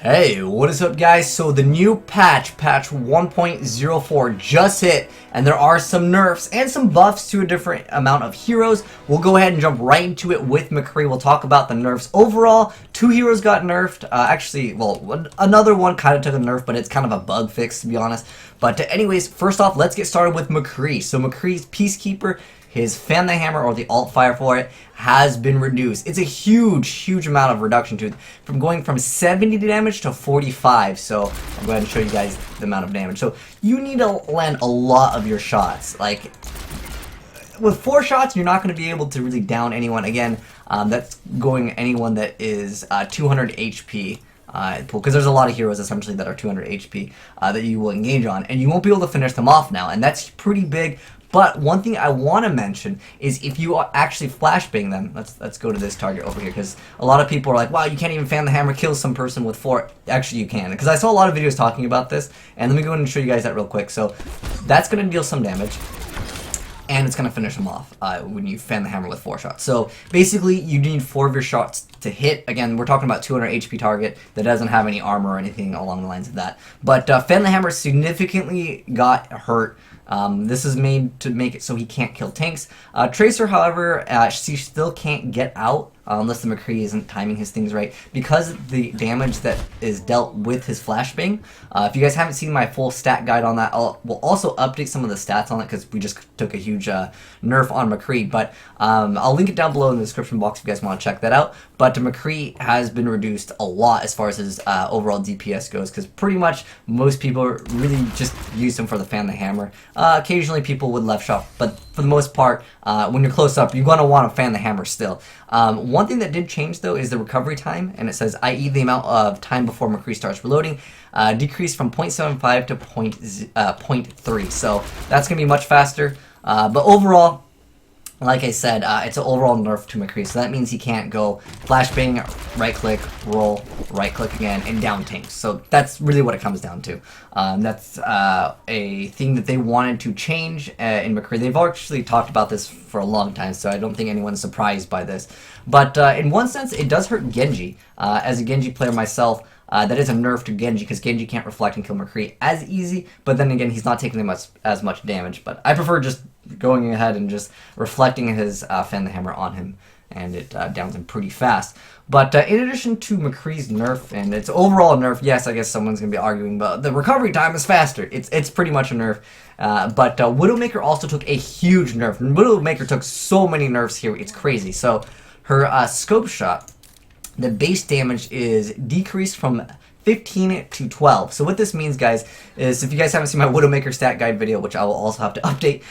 Hey, what is up guys? So the new patch 1.04 just hit, and there are some nerfs and some buffs to a different amount of heroes. We'll go ahead and jump right into it with McCree. We'll talk about the nerfs. Overall, 2 heroes got nerfed. Actually, well, another one kind of took a nerf, but it's kind of a bug fix to be honest. But anyways, first off, let's get started with McCree. So McCree's Peacekeeper, his Fan the Hammer, or the alt fire for it, has been reduced. It's a huge amount of reduction to it, from going from 70 damage to 45. So I'll go ahead and show you guys the amount of damage. So you need to land a lot of your shots. Like, with 4 shots, you're not going to be able to really down anyone. Again, that's going anyone that is 200 HP. Because there's a lot of heroes essentially that are 200 HP that you will engage on, and you won't be able to finish them off now, and that's pretty big. But one thing I want to mention is if you actually flashbang them, let's go to this target over here, because a lot of people are like, wow, you can't even fan the hammer kill some person with 4. Actually, you can, because I saw a lot of videos talking about this, and let me go ahead and show you guys that real quick. So that's going to deal some damage, and it's going to finish them off when you fan the hammer with 4 shots. So basically, you need 4 of your shots to hit. Again, we're talking about 200 HP target that doesn't have any armor or anything along the lines of that. But fan the hammer significantly got hurt. This is made to make it so he can't kill tanks. Tracer, however, she still can't get out unless the McCree isn't timing his things right, because of the damage that is dealt with his flashbang. If you guys haven't seen my full stat guide on that, we'll also update some of the stats on it, because we just took a huge nerf on McCree. But I'll link it down below in the description box if you guys want to check that out. But McCree has been reduced a lot as far as his overall DPS goes, because pretty much most people really just use him for the fan the hammer. Occasionally people would left shot, but for the most part, when you're close up, you're going to want to fan the hammer still. One thing that did change though is the recovery time, and it says, i.e. the amount of time before McCree starts reloading, decreased from 0.75 to 0.3, so that's going to be much faster. But overall, like I said, it's an overall nerf to McCree, so that means he can't go flashbang, right click, roll, right click again, and down tanks. So that's really what it comes down to. That's a thing that they wanted to change in McCree. They've actually talked about this for a long time, so I don't think anyone's surprised by this. But in one sense, it does hurt Genji. As a Genji player myself, that is a nerf to Genji, because Genji can't reflect and kill McCree as easy, but then again, he's not taking as much damage. But I prefer just going ahead and just reflecting his fan the hammer on him, and it downs him pretty fast. But in addition to McCree's nerf and its overall nerf, yes, I guess someone's going to be arguing about the recovery time is faster. It's pretty much a nerf. But Widowmaker also took a huge nerf. Widowmaker took so many nerfs here, it's crazy. So her scope shot, the base damage is decreased from 15 to 12. So what this means, guys, is if you guys haven't seen my Widowmaker stat guide video, which I will also have to update,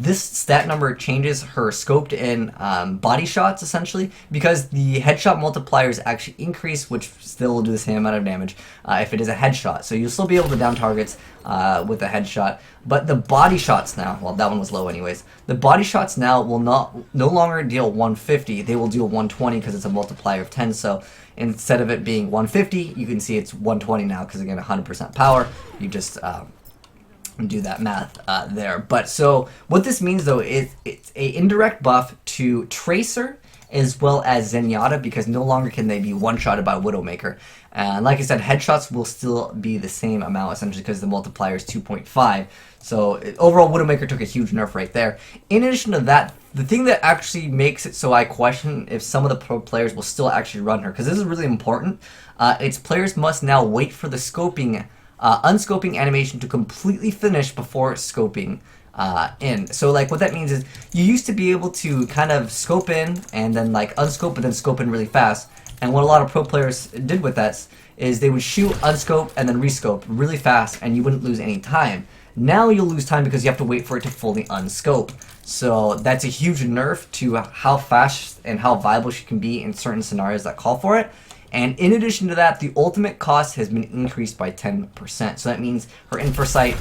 this stat number changes her scoped in body shots, essentially, because the headshot multipliers actually increase, which still will do the same amount of damage if it is a headshot. So you'll still be able to down targets with a headshot, but the body shots now, well, that one was low anyways, the body shots now will no longer deal 150, they will deal 120 because it's a multiplier of 10, so instead of it being 150, you can see it's 120 now, because again, 100% power, you just do that math there. But so what this means though is it's a indirect buff to Tracer as well as Zenyatta, because no longer can they be one-shotted by Widowmaker. And like I said, headshots will still be the same amount essentially, because the multiplier is 2.5. So overall, Widowmaker took a huge nerf right there. In addition to that, the thing that actually makes it so I question if some of the pro players will still actually run her, because this is really important, it's players must now wait for the scoping, unscoping animation to completely finish before scoping in. So like what that means is you used to be able to kind of scope in and then like unscope and then scope in really fast. And what a lot of pro players did with that is they would shoot, unscope, and then rescope really fast, and you wouldn't lose any time. Now you'll lose time because you have to wait for it to fully unscope. So that's a huge nerf to how fast and how viable she can be in certain scenarios that call for it. And in addition to that, the ultimate cost has been increased by 10%. So that means her Infosight,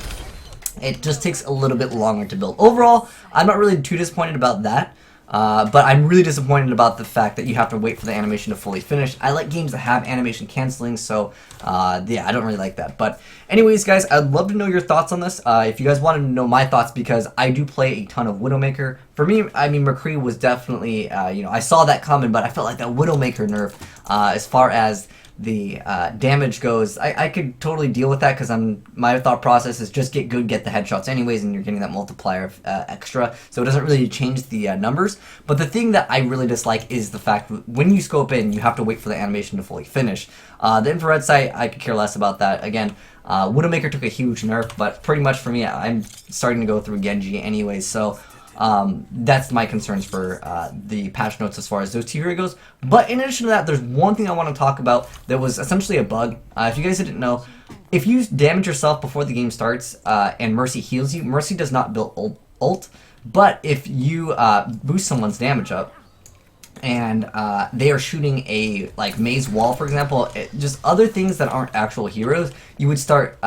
it just takes a little bit longer to build. Overall, I'm not really too disappointed about that. But I'm really disappointed about the fact that you have to wait for the animation to fully finish. I like games that have animation canceling, so yeah, I don't really like that. But anyways, guys, I'd love to know your thoughts on this. If you guys wanted to know my thoughts, because I do play a ton of Widowmaker. For me, I mean, McCree was definitely, you know, I saw that coming, but I felt like that Widowmaker nerf, as far as the damage goes, I could totally deal with that, because my thought process is just get good, get the headshots anyways, and you're getting that multiplier of, extra, so it doesn't really change the numbers. But the thing that I really dislike is the fact that when you scope in, you have to wait for the animation to fully finish. The infrared sight, I could care less about that. Again, Widowmaker took a huge nerf, but pretty much for me, I'm starting to go through Genji anyways, so that's my concerns for the patch notes as far as those two heroes goes. But in addition to that, there's one thing I want to talk about that was essentially a bug. If you guys didn't know, if you damage yourself before the game starts and Mercy heals you, Mercy does not build ult. But if you boost someone's damage up and they are shooting a like maze wall, for example, just other things that aren't actual heroes, you would start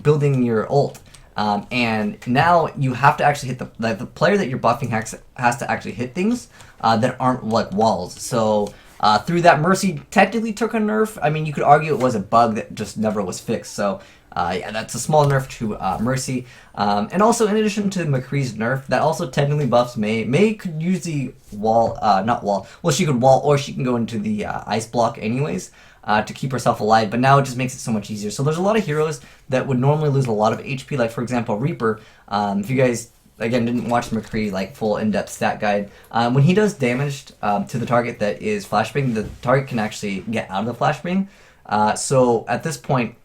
building your ult. And now you have to actually hit the player that you're buffing has to actually hit things that aren't like walls. So through that, Mercy technically took a nerf. I mean, you could argue it was a bug that just never was fixed. So yeah, that's a small nerf to Mercy. And also, in addition to McCree's nerf, that also technically buffs May. May could use the wall, not wall. Well, she could wall, or she can go into the ice block anyways. To keep herself alive, but now it just makes it so much easier. So there's a lot of heroes that would normally lose a lot of HP, like for example Reaper. If you guys again didn't watch McCree like full in-depth stat guide, when he does damage to the target that is flashbang, the target can actually get out of the flashbang. So at this point,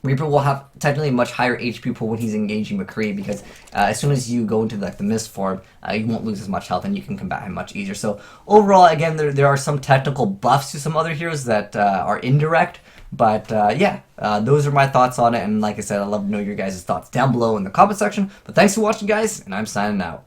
Reaper will have technically a much higher HP pool when he's engaging McCree, because as soon as you go into like the mist form, you won't lose as much health and you can combat him much easier. So overall, again, there are some technical buffs to some other heroes that are indirect, but yeah, those are my thoughts on it. And like I said, I'd love to know your guys' thoughts down below in the comment section. But thanks for watching, guys, and I'm signing out.